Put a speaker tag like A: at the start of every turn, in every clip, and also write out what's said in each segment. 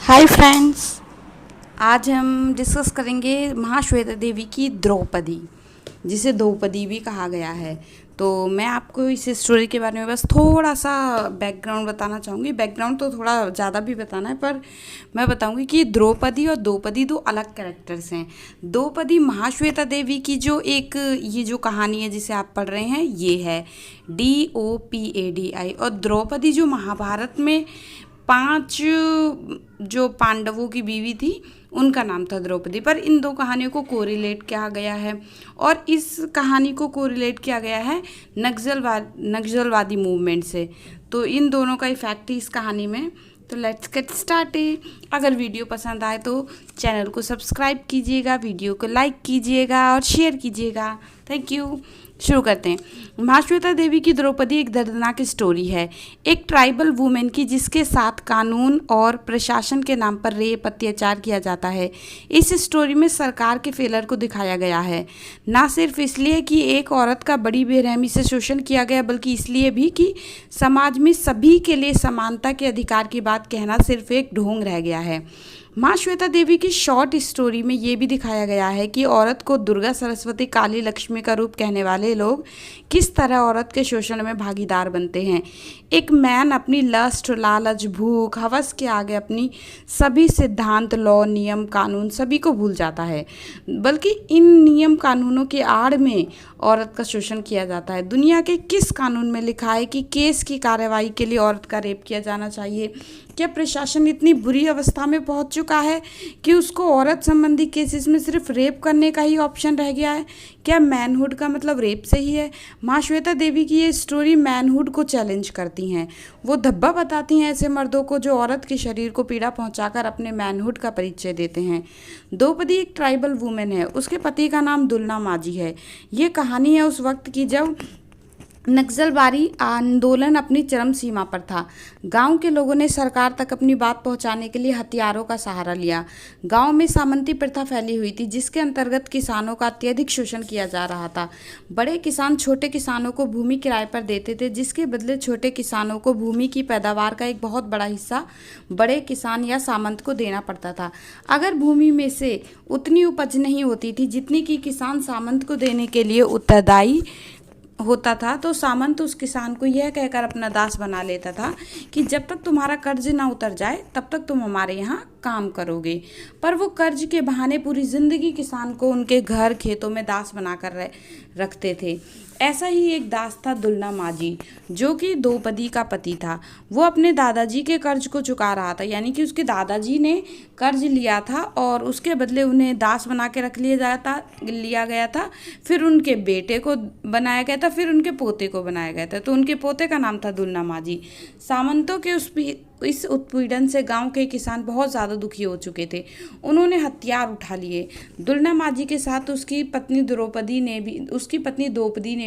A: Hi friends. आज हम discuss करेंगे महाश्वेता देवी की द्रौपदी, जिसे द्रौपदी भी कहा गया है। तो मैं आपको इस स्टोरी के बारे में बस थोड़ा सा बैकग्राउंड बताना चाहूँगी। बैकग्राउंड तो थोड़ा ज़्यादा भी बताना है, पर मैं बताऊँगी कि द्रौपदी और द्रौपदी दो अलग कैरेक्टर्स हैं। द्रौपदी महाश्वेता देवी की जो एक ये जो कहानी है जिसे आप पढ़ रहे हैं ये है DOPADI, और द्रौपदी जो महाभारत में 5 जो पांडवों की बीवी थी उनका नाम था द्रौपदी। पर इन दो कहानियों को कोरिलेट किया गया है, और इस कहानी को कोरिलेट किया गया है नक्सलवादी मूवमेंट से। तो इन दोनों का इफेक्ट इस कहानी में। तो लेट्स गेट स्टार्टेड। अगर वीडियो पसंद आए तो चैनल को सब्सक्राइब कीजिएगा, वीडियो को लाइक कीजिएगा और शेयर कीजिएगा। Thank you. शुरू करते हैं। महाश्वेता देवी की द्रौपदी एक दर्दनाक स्टोरी है, एक ट्राइबल वुमेन की जिसके साथ कानून और प्रशासन के नाम पर रेप अत्याचार किया जाता है। इस स्टोरी में सरकार के फेलर को दिखाया गया है, ना सिर्फ इसलिए कि एक औरत का बड़ी बेरहमी से शोषण किया गया, बल्कि इसलिए भी कि समाज में सभी के लिए समानता के अधिकार की बात कहना सिर्फ एक ढोंग रह गया है। महाश्वेता देवी की शॉर्ट स्टोरी में ये भी दिखाया गया है कि औरत को दुर्गा, सरस्वती, काली, लक्ष्मी का रूप कहने वाले लोग किस तरह औरत के शोषण में भागीदार बनते हैं। एक मैन अपनी लस्ट, लालच, भूख, हवस के आगे अपनी सभी सिद्धांत, लॉ, नियम, कानून सभी को भूल जाता है, बल्कि इन नियम कानूनों के आड़ में औरत का शोषण किया जाता है। दुनिया के किस कानून में लिखा है कि केस की कार्रवाई के लिए औरत का रेप किया जाना चाहिए? क्या प्रशासन इतनी बुरी अवस्था में पहुंच चुका है कि उसको औरत संबंधी केसेस में सिर्फ रेप करने का ही ऑप्शन रह गया है? क्या मैनहुड का मतलब रेप से ही है? महाश्वेता देवी की ये स्टोरी मैनहुड को चैलेंज करती हैं। वो धब्बा बताती हैं ऐसे मर्दों को जो औरत के शरीर को पीड़ा पहुंचाकर अपने मैनहुड का परिचय देते हैं। द्रौपदी एक ट्राइबल वुमेन है, उसके पति का नाम दुलना माझी है। ये कहानी है उस वक्त की जब नक्सलवादी आंदोलन अपनी चरम सीमा पर था। गांव के लोगों ने सरकार तक अपनी बात पहुंचाने के लिए हथियारों का सहारा लिया। गांव में सामंती प्रथा फैली हुई थी, जिसके अंतर्गत किसानों का अत्यधिक शोषण किया जा रहा था। बड़े किसान छोटे किसानों को भूमि किराए पर देते थे, जिसके बदले छोटे किसानों को भूमि की पैदावार का एक बहुत बड़ा हिस्सा बड़े किसान या सामंत को देना पड़ता था। अगर भूमि में से उतनी उपज नहीं होती थी जितनी कि किसान सामंत को देने के लिए उत्तरदायी होता था, तो सामंत उस किसान को यह कहकर अपना दास बना लेता था कि जब तक तुम्हारा कर्ज ना उतर जाए तब तक तुम हमारे यहाँ काम करोगे। पर वो कर्ज के बहाने पूरी जिंदगी किसान को उनके घर खेतों में दास बनाकर रखते थे। ऐसा ही एक दास था दुलना माझी, जो कि द्रौपदी का पति था। वो अपने दादाजी के कर्ज को चुका रहा था, यानी कि उसके दादाजी ने कर्ज लिया था और उसके बदले उन्हें दास बना के रख लिया गया था। फिर उनके बेटे को बनाया गया था, फिर उनके पोते को बनाया गया था। तो उनके पोते का नाम था दुलना माझी। सामंतों के इस उत्पीड़न से गांव के किसान बहुत ज़्यादा दुखी हो चुके थे। उन्होंने हथियार उठा लिए। दुलना माझी के साथ उसकी पत्नी द्रौपदी ने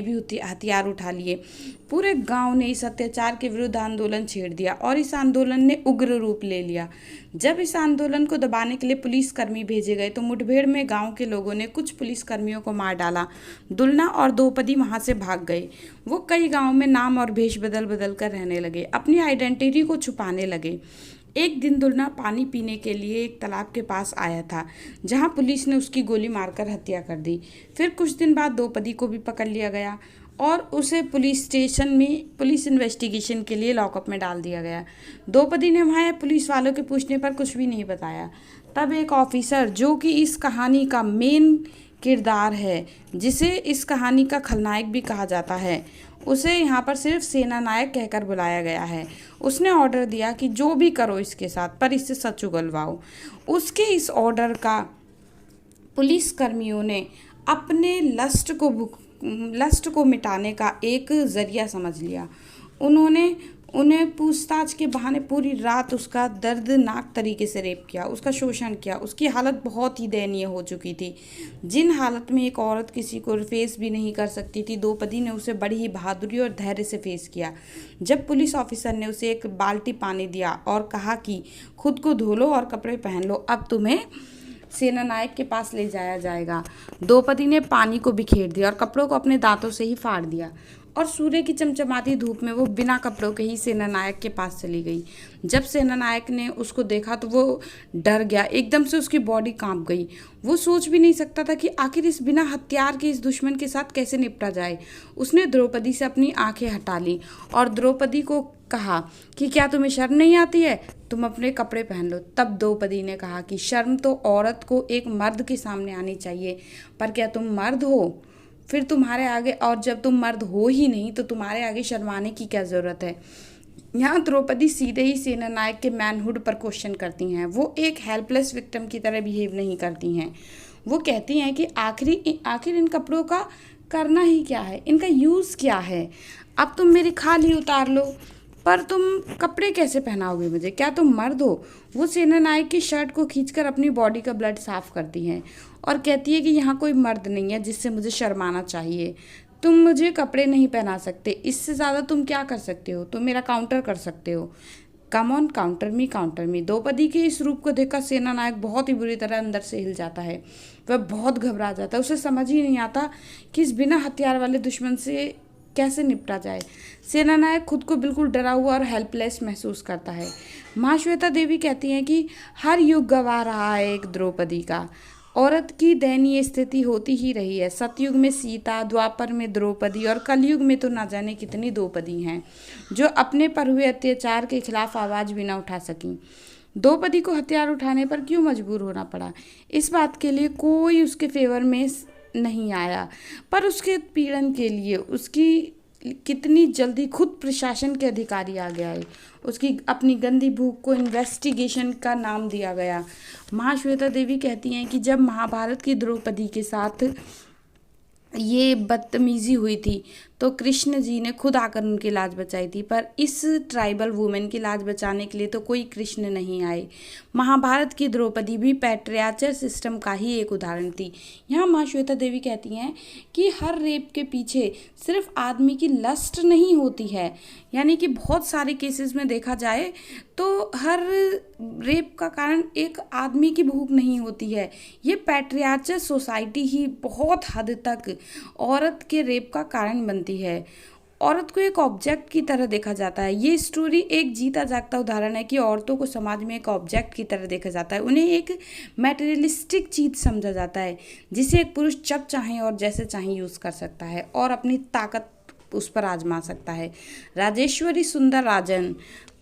A: भी हथियार उठा लिए। पूरे गांव ने इस अत्याचार के विरुद्ध आंदोलन छेड़ दिया, और इस आंदोलन ने उग्र रूप ले लिया। जब इस आंदोलन को दबाने के लिए पुलिसकर्मी भेजे गए तो मुठभेड़ में गांव के लोगों ने कुछ पुलिसकर्मियों को मार डाला। दुलना और द्रौपदी वहां से भाग गए। वो कई गांवों में नाम और भेष बदल कर रहने लगे, अपनी आइडेंटिटी को छुपाने लगे। एक दिन दुलना पानी पीने के लिए एक तालाब के पास आया था, जहां पुलिस ने उसकी गोली मारकर हत्या कर दी। फिर कुछ दिन बाद द्रौपदी को भी पकड़ लिया गया और उसे पुलिस स्टेशन में पुलिस इन्वेस्टिगेशन के लिए लॉकअप में डाल दिया गया। द्रौपदी ने वहाँ पुलिस वालों के पूछने पर कुछ भी नहीं बताया। तब एक ऑफिसर, जो कि इस कहानी का मेन किरदार है, जिसे इस कहानी का खलनायक भी कहा जाता है, उसे यहाँ पर सिर्फ सेना नायक कहकर बुलाया गया है। उसने ऑर्डर दिया कि जो भी करो इसके साथ, पर इससे सच उगलवाओ। उसके इस ऑर्डर का पुलिसकर्मियों ने अपने लस्ट को मिटाने का एक जरिया समझ लिया। उन्होंने उन्हें पूछताछ के बहाने पूरी रात उसका दर्दनाक तरीके से रेप किया, उसका शोषण किया। उसकी हालत बहुत ही दयनीय हो चुकी थी, जिन हालत में एक औरत किसी को फेस भी नहीं कर सकती थी। द्रौपदी ने उसे बड़ी ही बहादुरी और धैर्य से फेस किया। जब पुलिस ऑफिसर ने उसे एक बाल्टी पानी दिया और कहा कि खुद को धो लो और कपड़े पहन लो, अब तुम्हें सेना नायक के पास ले जाया जाएगा, द्रौपदी ने पानी को बिखेर दिया और कपड़ों को अपने दांतों से ही फाड़ दिया। और सूर्य की चमचमाती धूप में वो बिना कपड़ों के ही सेनानायक के पास चली गई। जब सेनानायक ने उसको देखा तो वो डर गया, एकदम से उसकी बॉडी कांप गई। वो सोच भी नहीं सकता था कि आखिर इस बिना हथियार के इस दुश्मन के साथ कैसे निपटा जाए। उसने द्रौपदी से अपनी आंखें हटा ली और द्रौपदी को कहा कि क्या तुम्हें शर्म नहीं आती है, तुम अपने कपड़े पहन लो। तब द्रौपदी ने कहा कि शर्म तो औरत को एक मर्द के सामने आनी चाहिए, पर क्या तुम मर्द हो? फिर तुम्हारे आगे, और जब तुम मर्द हो ही नहीं तो तुम्हारे आगे शर्माने की क्या ज़रूरत है। यहाँ द्रौपदी सीधे ही सेनानायक के मैनहुड पर क्वेश्चन करती हैं। वो एक हेल्पलेस विक्टिम की तरह बिहेव नहीं करती हैं। वो कहती हैं कि आखिर इन कपड़ों का करना ही क्या है, इनका यूज़ क्या है। अब तुम मेरी खाल ही उतार लो, पर तुम कपड़े कैसे पहनाओगे मुझे, क्या तुम मर्द हो? वो सेनानायक की शर्ट को खींचकर अपनी बॉडी का ब्लड साफ करती हैं और कहती है कि यहाँ कोई मर्द नहीं है जिससे मुझे शर्माना चाहिए। तुम मुझे कपड़े नहीं पहना सकते, इससे ज़्यादा तुम क्या कर सकते हो? तुम मेरा काउंटर कर सकते हो। Come on, counter me, counter me. Draupadi के इस रूप को देखकर सेनानायक बहुत ही बुरी तरह अंदर से हिल जाता है। वह बहुत घबरा जाता है। उसे समझ ही नहीं आता कि इस बिना हथियार वाले दुश्मन से कैसे निपटा जाए। सेनानायक खुद को बिल्कुल डरा हुआ और हेल्पलेस महसूस करता है। महाश्वेता देवी कहती हैं कि हर युग गवा रहा है एक द्रौपदी का। औरत की दयनीय स्थिति होती ही रही है। सतयुग में सीता, द्वापर में द्रौपदी और कलयुग में तो ना जाने कितनी द्रौपदी हैं जो अपने पर हुए अत्याचार के खिलाफ आवाज़ भी ना उठा सकीं। द्रौपदी को हथियार उठाने पर क्यों मजबूर होना पड़ा, इस बात के लिए कोई उसके फेवर में नहीं आया, पर उसके पीड़न के लिए उसकी कितनी जल्दी खुद प्रशासन के अधिकारी आ गया है। उसकी अपनी गंदी भूख को इन्वेस्टिगेशन का नाम दिया गया। महाश्वेता देवी कहती हैं कि जब महाभारत की द्रौपदी के साथ ये बदतमीजी हुई थी तो कृष्ण जी ने खुद आकर उनकी लाज बचाई थी, पर इस ट्राइबल वुमेन की लाज बचाने के लिए तो कोई कृष्ण नहीं आए। महाभारत की द्रौपदी भी पैट्रियार्चल सिस्टम का ही एक उदाहरण थी। यहाँ महाश्वेता देवी कहती हैं कि हर रेप के पीछे सिर्फ आदमी की लस्ट नहीं होती है, यानी कि बहुत सारे केसेस में देखा जाए तो हर रेप का कारण एक आदमी की भूख नहीं होती है। ये पैट्रियार्चल सोसाइटी ही बहुत हद तक औरत के रेप का कारण बनती है। औरत को एक ऑब्जेक्ट की तरह देखा जाता है। ये स्टोरी एक जीता जागता उदाहरण है कि औरतों को समाज में एक ऑब्जेक्ट की तरह देखा जाता है। उन्हें एक मटेरियलिस्टिक चीज़ समझा जाता है जिसे एक पुरुष जब चाहे और जैसे चाहे यूज़ कर सकता है और अपनी ताकत उस पर आजमा सकता है। राजेश्वरी सुंदर राजन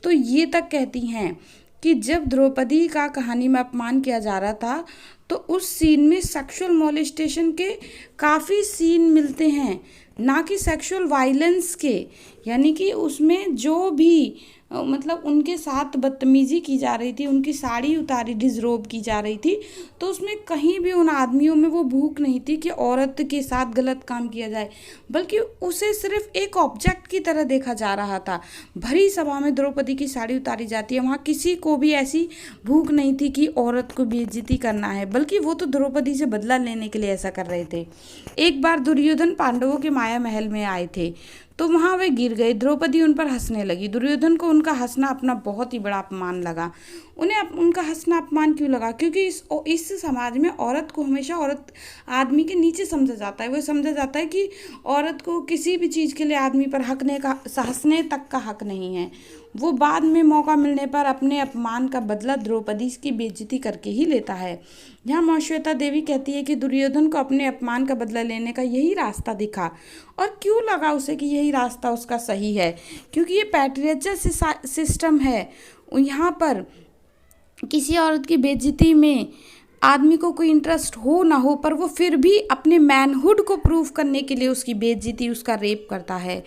A: तो ये तक कहती हैं कि जब द्रौपदी का कहानी में अपमान किया जा रहा था तो उस सीन में सेक्सुअल मोलेस्टेशन के काफ़ी सीन मिलते हैं, ना कि सेक्सुअल वायलेंस के। यानी कि उसमें जो भी मतलब उनके साथ बदतमीज़ी की जा रही थी, उनकी साड़ी उतारी डिसरोब की जा रही थी, तो उसमें कहीं भी उन आदमियों में वो भूख नहीं थी कि औरत के साथ गलत काम किया जाए, बल्कि उसे सिर्फ एक ऑब्जेक्ट की तरह देखा जा रहा था। भरी सभा में द्रौपदी की साड़ी उतारी जाती है, वहाँ किसी को भी ऐसी भूख नहीं थी कि औरत को बेइज्जती करना है, बल्कि वो तो द्रौपदी से बदला लेने के लिए ऐसा कर रहे थे। एक बार दुर्योधन पांडवों के माया महल में आए थे तो वहाँ वे गिर गए। द्रौपदी उन पर हंसने लगी। दुर्योधन को उनका हंसना अपना बहुत ही बड़ा अपमान लगा। उन्हें उनका हंसना अपमान क्यों लगा? क्योंकि इस समाज में औरत को हमेशा औरत आदमी के नीचे समझा जाता है। वो समझा जाता है कि औरत को किसी भी चीज़ के लिए आदमी पर हंसने तक का हक नहीं है। वो बाद में मौका मिलने पर अपने अपमान का बदला द्रौपदी की बेइज्जती करके ही लेता है। यहाँ महाश्वेता देवी कहती है कि दुर्योधन को अपने अपमान का बदला लेने का यही रास्ता दिखा। और क्यों लगा उसे कि यही रास्ता उसका सही है? क्योंकि ये पैट्रियार्चल सिस्टम है। यहाँ पर किसी औरत की बेइज्जती में आदमी को कोई इंटरेस्ट हो ना हो, पर वो फिर भी अपने मैनहुड को प्रूव करने के लिए उसकी बेइज्जती, उसका रेप करता है।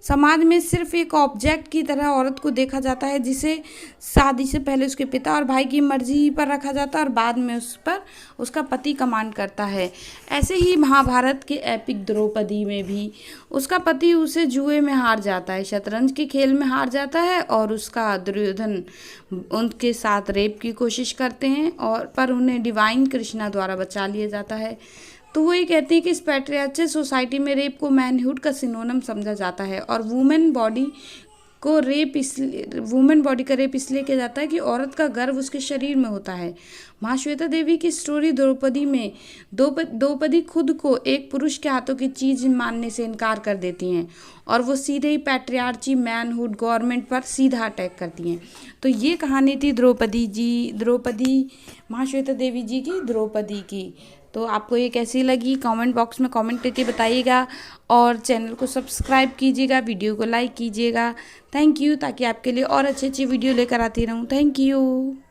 A: समाज में सिर्फ एक ऑब्जेक्ट की तरह औरत को देखा जाता है, जिसे शादी से पहले उसके पिता और भाई की मर्जी पर रखा जाता है और बाद में उस पर उसका पति कमांड करता है। ऐसे ही महाभारत के एपिक द्रौपदी में भी उसका पति उसे जुए में हार जाता है, शतरंज के खेल में हार जाता है और उसका दुर्योधन उनके साथ रेप की कोशिश करते हैं और पर उन्हें डिवाइन कृष्णा द्वारा बचा लिया जाता है। तो वो ये कहते हैं कि इस पैट्रियार्चल सोसाइटी में रेप को मैनहुड का सिनोनिम समझा जाता है और वुमेन बॉडी को रेप इसलिए वुमेन बॉडी का रेप इसलिए किया जाता है कि औरत का गर्भ उसके शरीर में होता है। महाश्वेता देवी की स्टोरी द्रौपदी में द्रौपदी खुद को एक पुरुष के हाथों की चीज मानने से इनकार कर देती हैं और वो सीधे ही पैट्रियार्ची मैनहुड गवर्नमेंट पर सीधा अटैक करती हैं। तो ये कहानी थी द्रौपदी महाश्वेता देवी जी की द्रौपदी की। तो आपको ये कैसी लगी कमेंट बॉक्स में कमेंट करके बताइएगा और चैनल को सब्सक्राइब कीजिएगा, वीडियो को लाइक कीजिएगा। Thank you. ताकि आपके लिए और अच्छी अच्छी वीडियो लेकर आती रहूँ। Thank you.